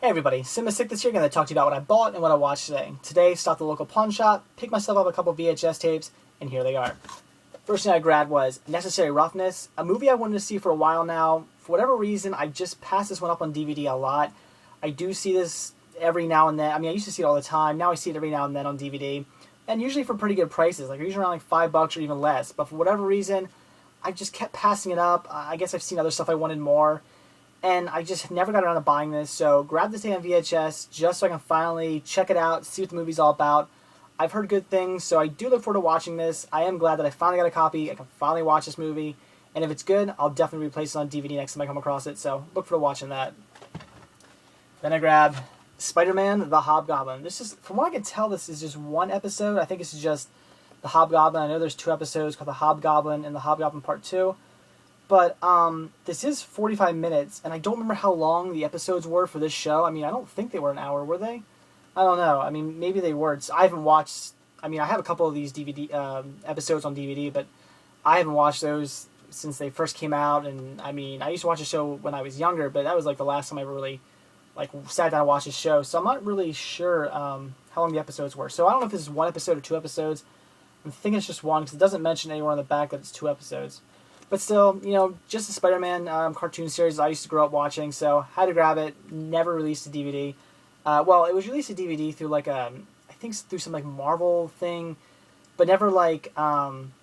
Hey everybody, Sick this year, going to talk to you about what I bought and what I watched today. Today, stopped at the local pawn shop, picked myself up a couple VHS tapes, and here they are. First thing I grabbed was Necessary Roughness, a movie I wanted to see for a while now. For whatever reason, I just passed this one up on DVD a lot. I do see this every now and then. I mean, I used to see it all the time. Now I see it every now and then on DVD. And usually for pretty good prices, like usually around like $5 or even less. But for whatever reason, I just kept passing it up. I guess I've seen other stuff I wanted more. And I just never got around to buying this, so grabbed this thing on VHS just so I can finally check it out, see what the movie's all about. I've heard good things, so I do look forward to watching this. I am glad that I finally got a copy. I can finally watch this movie. And if it's good, I'll definitely replace it on DVD next time I come across it, so look forward to watching that. Then I grabbed Spider-Man, the Hobgoblin. This is, from what I can tell, this is just one episode. I think this is just the Hobgoblin. I know there's two episodes called the Hobgoblin and the Hobgoblin Part 2. But this is 45 minutes, and I don't remember how long the episodes were for this show. I mean, I don't think they were an hour, were they? I don't know. I mean, maybe they were. I haven't watched... I mean, I have a couple of these DVD episodes on DVD, but I haven't watched those since they first came out. And, I mean, I used to watch the show when I was younger, but that was, like, the last time I ever really, like, sat down and watched the show. So I'm not really sure how long the episodes were. So I don't know if this is one episode or two episodes. I'm thinking it's just one, because it doesn't mention anywhere on the back that it's two episodes. But still, you know, just the Spider-Man cartoon series I used to grow up watching, so had to grab it. Never released a DVD. Well, it was released a DVD through like I think through some like Marvel thing, but never like, from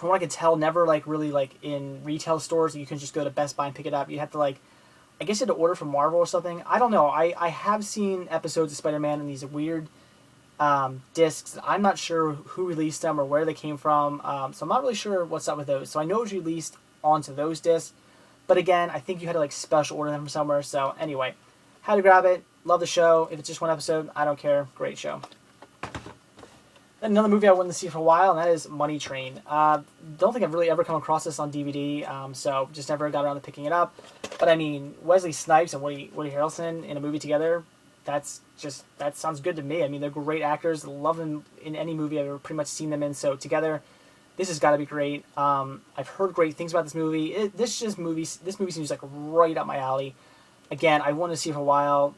what I could tell, never like really like in retail stores. You can just go to Best Buy and pick it up. You have to like, I guess you had to order from Marvel or something. I don't know. I have seen episodes of Spider-Man in these weird discs. I'm not sure who released them or where they came from, so I'm not really sure what's up with those. So I know it was released onto those discs, but again, I think you had to like special order them from somewhere. So anyway, had to grab it. Love the show. If it's just one episode, I don't care. Great show. Then another movie I wanted to see for a while, and that is Money Train. Don't think I've really ever come across this on DVD, so just never got around to picking it up. But I mean, Wesley Snipes and Woody Harrelson in a movie together, that sounds good to me. I mean, they're great actors. Love them in any movie I've ever pretty much seen them in. So together, this has got to be great. I've heard great things about this movie. This movie seems like right up my alley. Again, I wanted to see it for a while.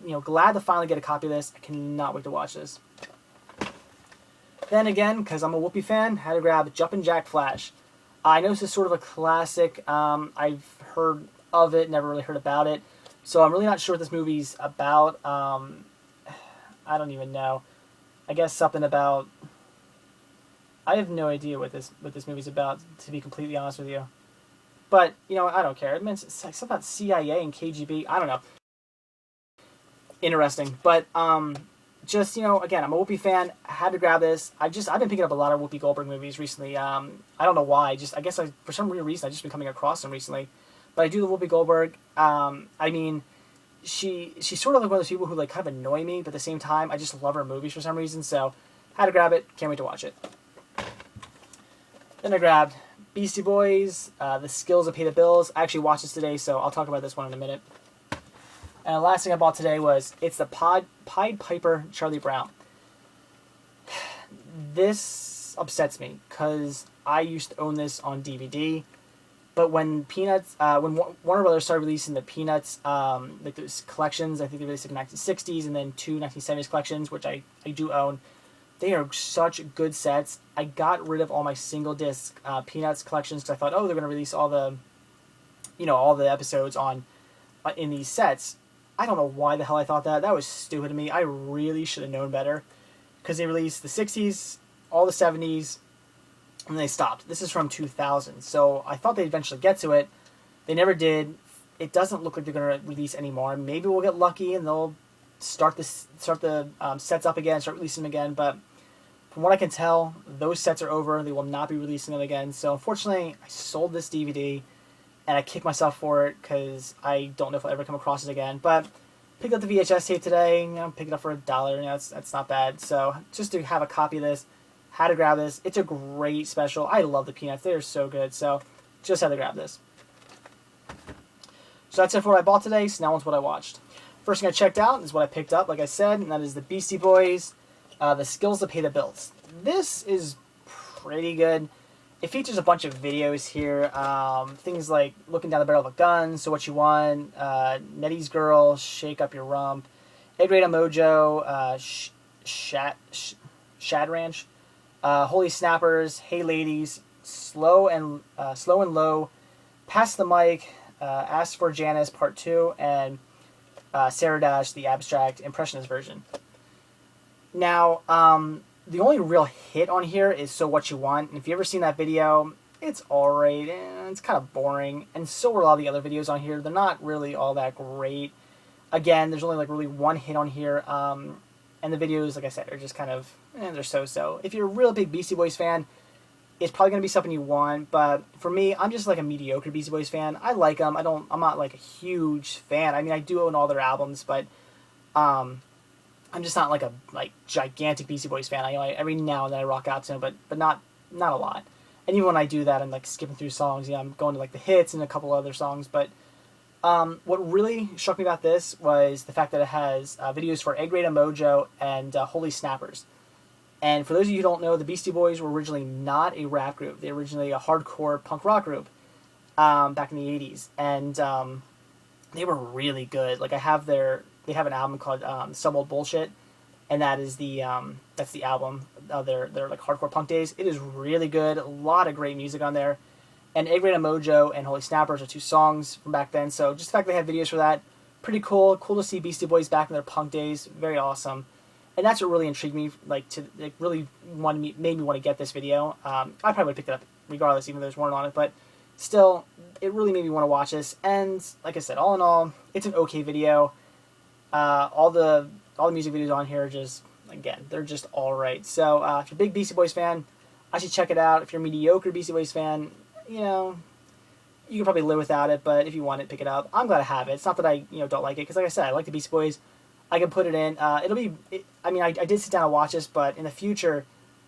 You know, glad to finally get a copy of this. I cannot wait to watch this. Then again, because I'm a Whoopi fan, had to grab Jumpin' Jack Flash. I know this is sort of a classic. I've heard of it, never really heard about it. So I'm really not sure what this movie's about. I don't even know. I guess something about... I have no idea what this movie's about, to be completely honest with you. But, you know, I don't care. It means it's like something about CIA and KGB. I don't know. Interesting. But, just, you know, again, I'm a Whoopi fan. I had to grab this. I've been picking up a lot of Whoopi Goldberg movies recently. I don't know why. I guess for some weird reason, I've just been coming across them recently. But I do love Whoopi Goldberg. I mean, she's sort of like one of those people who like kind of annoy me, but at the same time, I just love her movies for some reason. So, had to grab it. Can't wait to watch it. Then I grabbed Beastie Boys, The Skills That Pay the Bills. I actually watched this today, so I'll talk about this one in a minute. And the last thing I bought today was It's the Pied Piper Charlie Brown. This upsets me because I used to own this on DVD. But when when Warner Brothers started releasing the Peanuts, like those collections, I think they released in the 1960s and then two 1970s collections, which I do own. They are such good sets. I got rid of all my single disc Peanuts collections because I thought, oh, they're going to release all the, you know, all the episodes on in these sets. I don't know why the hell I thought that. That was stupid to me. I really should have known better because they released the 60s, all the 70s, and they stopped. This is from 2000, so I thought they'd eventually get to it. They never did. It doesn't look like they're going to release anymore. Maybe we'll get lucky and they'll start the sets up again, start releasing them again. But from what I can tell, those sets are over. They will not be releasing them again. So unfortunately, I sold this DVD, and I kicked myself for it because I don't know if I'll ever come across it again. But picked up the VHS tape today. You know, picked it up for $1. You know, that's not bad. So just to have a copy of this. Had to grab this. It's a great special. I love the Peanuts. They're so good. So just had to grab this. So that's it for what I bought today. So now onto what I watched. First thing I checked out is what I picked up, like I said, and that is the Beastie Boys, The Skills That Pay the Bills. This is pretty good. It features a bunch of videos here, things like Looking Down the Barrel of a Gun, So What You Want, Nettie's Girl, Shake Up Your Rump, Egg Radar Mojo, Shad Ranch, Holy Snappers, Hey Ladies, Slow and Low, Pass the Mic, Ask for Janice Part 2, and Sarah Dash, the abstract impressionist version. Now, the only real hit on here is So What You Want, and if you've ever seen that video, it's alright, it's kind of boring, and so are a lot of the other videos on here. They're not really all that great. Again, there's only like really one hit on here, and the videos, like I said, are just kind of, they're so-so. If you're a real big Beastie Boys fan, it's probably going to be something you want, but for me, I'm just like a mediocre Beastie Boys fan. I like them, I'm not like a huge fan. I mean, I do own all their albums, but, I'm just not like a gigantic Beastie Boys fan. Every now and then I rock out to them, but not a lot. And even when I do that, I'm like skipping through songs. I'm going to like the hits and a couple other songs. But what really struck me about this was the fact that it has videos for Egg Radar Mojo and Holy Snappers. And for those of you who don't know, the Beastie Boys were originally not a rap group. They were originally a hardcore punk rock group back in the 80s, and they were really good. Like they have an album called Some Old Bullshit, and that's the album of their like hardcore punk days. It is really good. A lot of great music on there. And Egg Radar Mojo and Holy Snappers are two songs from back then. So just the fact they had videos for that, pretty cool. Cool to see Beastie Boys back in their punk days. Very awesome. And that's what really intrigued me. Really made me want to get this video. I probably would have picked it up regardless, even though there's weren't on it. But still, it really made me want to watch this. And like I said, all in all, it's an okay video. All the music videos on here are just, again, they're just alright. So if you're a big Beastie Boys fan, I should check it out. If you're a mediocre Beastie Boys fan, you can probably live without it, but if you want it, pick it up. I'm glad I have it. It's not that I don't like it, because like I said, I like the Beastie Boys. I can put it in. I did sit down and watch this, but in the future,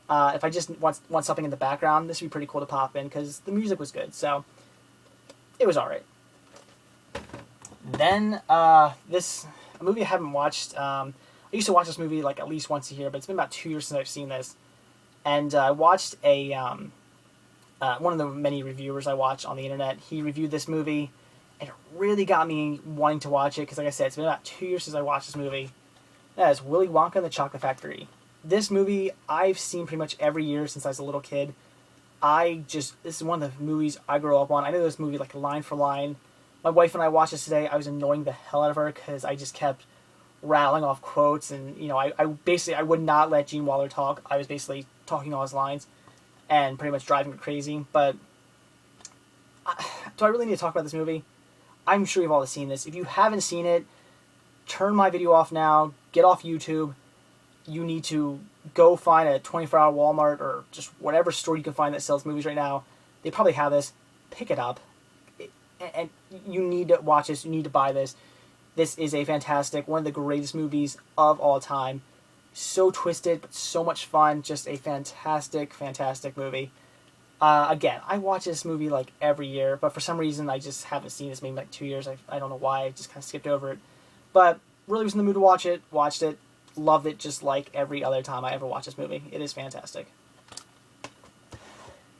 if I just want something in the background, this would be pretty cool to pop in, because the music was good. So it was alright. Then this a movie I haven't watched. I used to watch this movie like at least once a year, but it's been about 2 years since I've seen this. And I watched one of the many reviewers I watch on the internet. He reviewed this movie, and it really got me wanting to watch it, because like I said, it's been about 2 years since I watched this movie. That is Willy Wonka and the Chocolate Factory. This movie I've seen pretty much every year since I was a little kid. This is one of the movies I grew up on. I know this movie like line for line. My wife and I watched this today. I was annoying the hell out of her because I just kept rattling off quotes, and I would not let Gene Wilder talk. I was basically talking all his lines and pretty much driving her crazy. But do I really need to talk about this movie? I'm sure you've all seen this. If you haven't seen it, turn my video off now. Get off YouTube. You need to go find a 24-hour Walmart or just whatever store you can find that sells movies right now. They probably have this. Pick it up. And you need to watch this. You need to buy this. This is a fantastic, one of the greatest movies of all time. So twisted, but so much fun. Just a fantastic, fantastic movie. Again, I watch this movie like every year, but for some reason I just haven't seen this maybe like 2 years. I don't know why. I just kind of skipped over it. But really was in the mood to watch it. Watched it. Loved it just like every other time I ever watch this movie. It is fantastic.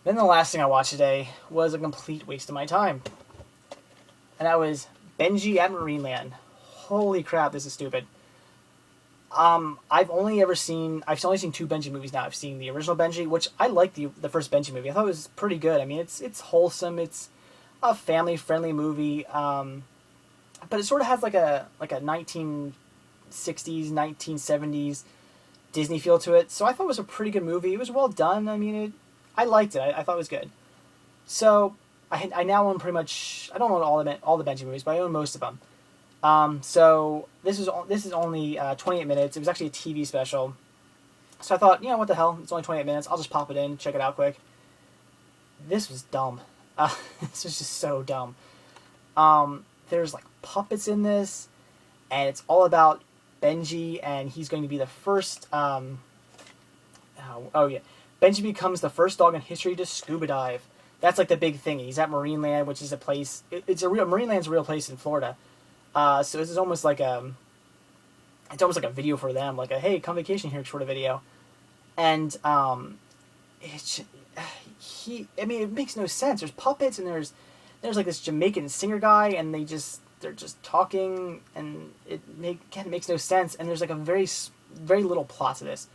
Then the last thing I watched today was a complete waste of my time. And that was Benji at Marineland. Holy crap, this is stupid. I've only seen two Benji movies now. I've seen the original Benji, which I liked the first Benji movie. I thought it was pretty good. I mean, it's wholesome. It's a family-friendly movie. But it sort of has like a 1960s, 1970s Disney feel to it. So I thought it was a pretty good movie. It was well done. I mean, I liked it. I thought it was good. So I now own pretty much, I don't own all the Benji movies, but I own most of them. So this is only 28 minutes. It was actually a TV special. So I thought, what the hell? It's only 28 minutes. I'll just pop it in, check it out quick. This was dumb. This was just so dumb. There's like puppets in this, and it's all about Benji, and he's going to be the first, Benji becomes the first dog in history to scuba dive. That's like the big thing. He's at Marineland, which is a place. Marineland's a real place in Florida. So this is almost like a video for them, like a hey, come vacation here sort of video. And I mean, it makes no sense. There's puppets and there's like this Jamaican singer guy, and they're just talking, and it makes no sense. And there's like a very little plot to this.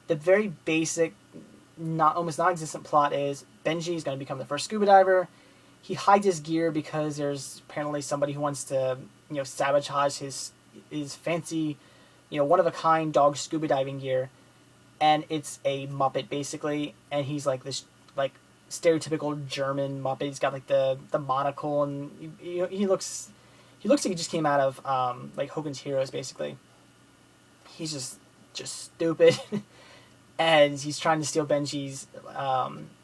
The very basic, almost non-existent plot is Benji's going to become the first scuba diver. He hides his gear because there's apparently somebody who wants to, sabotage his fancy, one of a kind dog scuba diving gear, and it's a Muppet basically, and he's like this like stereotypical German Muppet. He's got like the monocle, and he looks like he just came out of like Hogan's Heroes basically. He's just stupid. And he's trying to steal Benji's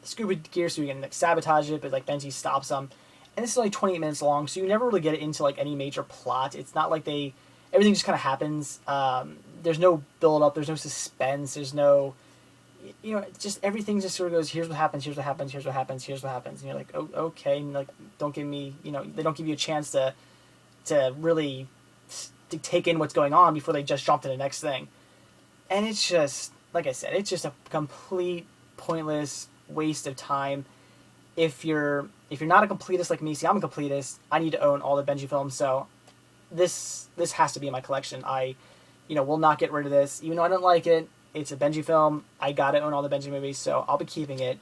scuba gear so he can like, sabotage it, but like Benji stops him. And this is only 28 minutes long, so you never really get into like any major plot. It's not like everything just kind of happens. There's no build up, there's no suspense, there's no, just everything just sort of goes, here's what happens, here's what happens, here's what happens, here's what happens. And you're like, oh, okay, and like don't give me, they don't give you a chance to really to take in what's going on before they just jump to the next thing. And it's just, like I said, it's just a complete pointless waste of time. If you're not a completist like me, see, I'm a completist. I need to own all the Benji films, so this has to be in my collection. I, will not get rid of this, even though I don't like it. It's a Benji film. I gotta own all the Benji movies, so I'll be keeping it.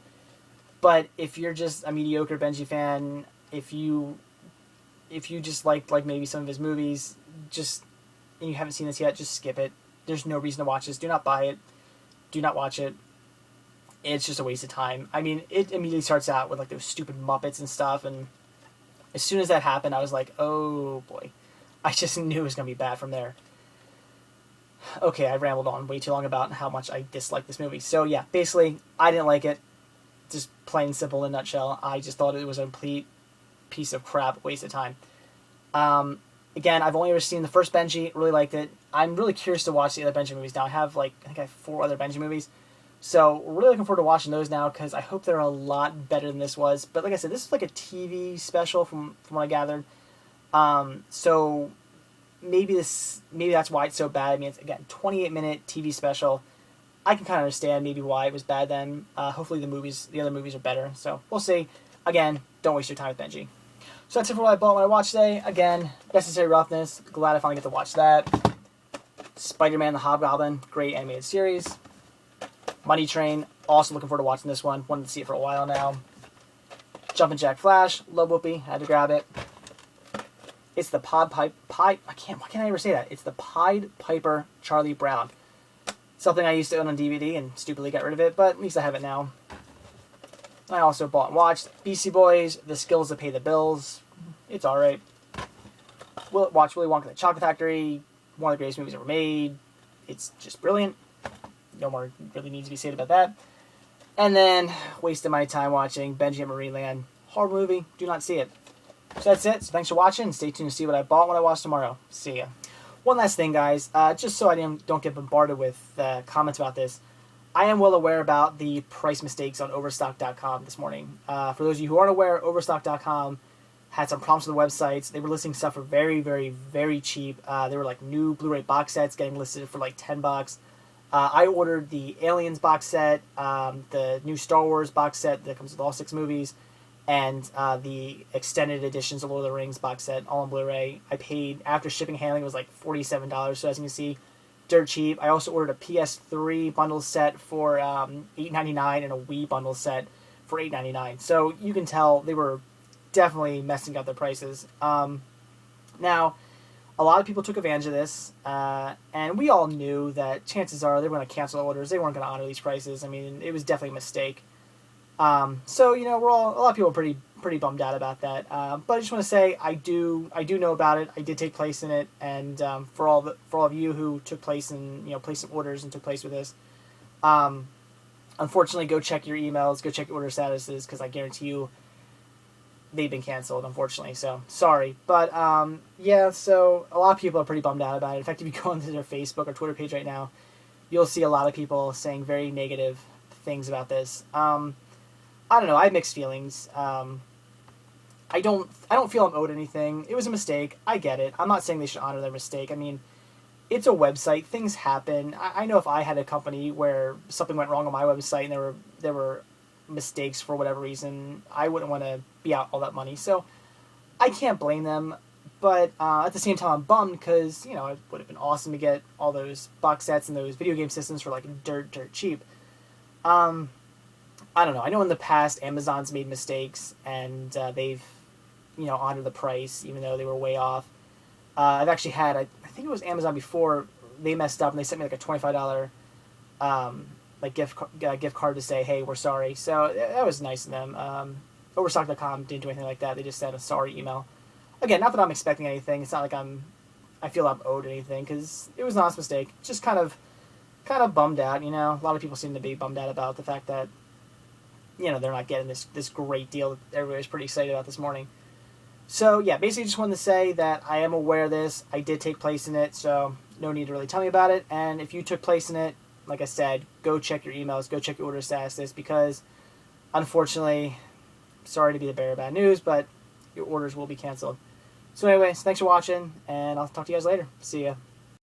But if you're just a mediocre Benji fan, if you just like maybe some of his movies, and you haven't seen this yet, just skip it. There's no reason to watch this. Do not buy it. Do not watch it. It's just a waste of time. I mean, it immediately starts out with like those stupid Muppets and stuff, and as soon as that happened, I was like, oh boy. I just knew it was going to be bad from there. Okay, I rambled on way too long about how much I disliked this movie. So yeah, basically, I didn't like it. Just plain simple in a nutshell. I just thought it was a complete piece of crap, waste of time. Again, I've only ever seen the first Benji, really liked it. I'm really curious to watch the other Benji movies now. I think I have 4 other Benji movies. So we're really looking forward to watching those now because I hope they're a lot better than this was. But like I said, this is like a TV special from what I gathered. So maybe that's why it's so bad. I mean, it's, again, 28-minute TV special. I can kind of understand maybe why it was bad then. Hopefully the other movies are better. So we'll see. Again, don't waste your time with Benji. So that's it for what I bought when I watched today. Again, Necessary Roughness. Glad I finally get to watch that. Spider-Man the Hobgoblin. Great animated series. Money Train. Also looking forward to watching this one. Wanted to see it for a while now. Jumpin' Jack Flash. Love Whoopi. Had to grab it. It's the why can't I ever say that? It's the Pied Piper Charlie Brown. Something I used to own on DVD and stupidly got rid of it, but at least I have it now. I also bought and watched Beastie Boys, The Skills That Pay the Bills. It's alright. Watch Willy Wonka and the Chocolate Factory. One of the greatest movies ever made. It's just brilliant. No more really needs to be said about that. And then, wasted my time watching Benji at Marineland. Horror movie. Do not see it. So that's it. So thanks for watching. Stay tuned to see what I bought when I watch tomorrow. See ya. One last thing, guys. Just so I don't get bombarded with comments about this. I am well aware about the price mistakes on Overstock.com this morning. For those of you who aren't aware, Overstock.com had some problems with the websites. They were listing stuff for very, very, very cheap. They were like new Blu-ray box sets getting listed for like $10. I ordered the Aliens box set, the new Star Wars box set that comes with all 6 movies, and the extended editions of Lord of the Rings box set, all on Blu-ray. I paid, after shipping and handling, it was like $47, so as you can see, dirt cheap. I also ordered a PS3 bundle set for $8.99 and a Wii bundle set for $8.99. So you can tell they were definitely messing up their prices. Now, a lot of people took advantage of this, and we all knew that chances are they were going to cancel orders. They weren't going to honor these prices. I mean, it was definitely a mistake. So a lot of people are pretty bummed out about that. But I just want to say I do know about it. I did take place in it, and for all of you who took place in placed some orders and took place with this, unfortunately, go check your emails, go check your order statuses, because I guarantee you they've been canceled, unfortunately. So sorry, but yeah. So a lot of people are pretty bummed out about it. In fact, if you go onto their Facebook or Twitter page right now, you'll see a lot of people saying very negative things about this. I don't know. I have mixed feelings. I don't feel I'm owed anything. It was a mistake. I get it. I'm not saying they should honor their mistake. I mean, it's a website. Things happen. I know if I had a company where something went wrong on my website and there were mistakes for whatever reason, I wouldn't want to be out all that money. So I can't blame them. But at the same time, I'm bummed because, you know, it would have been awesome to get all those box sets and those video game systems for like dirt cheap. I don't know. I know in the past Amazon's made mistakes and they've, you know, honored the price even though they were way off. I've actually had, I think it was Amazon before, they messed up and they sent me like a $25 like gift card to say, hey, we're sorry. So that was nice of them. Overstock.com didn't do anything like that. They just sent a sorry email. Again, not that I'm expecting anything. It's not like I feel I'm owed anything because it was an honest mistake. Just kind of bummed out, you know. A lot of people seem to be bummed out about the fact that, you know, they're not getting this great deal that everybody was pretty excited about this morning. So yeah, basically just wanted to say that I am aware of this. I did take place in it, so no need to really tell me about it. And if you took place in it, like I said, go check your emails, go check your order status, because unfortunately, sorry to be the bearer of bad news, but your orders will be canceled. So anyways, thanks for watching, and I'll talk to you guys later. See ya.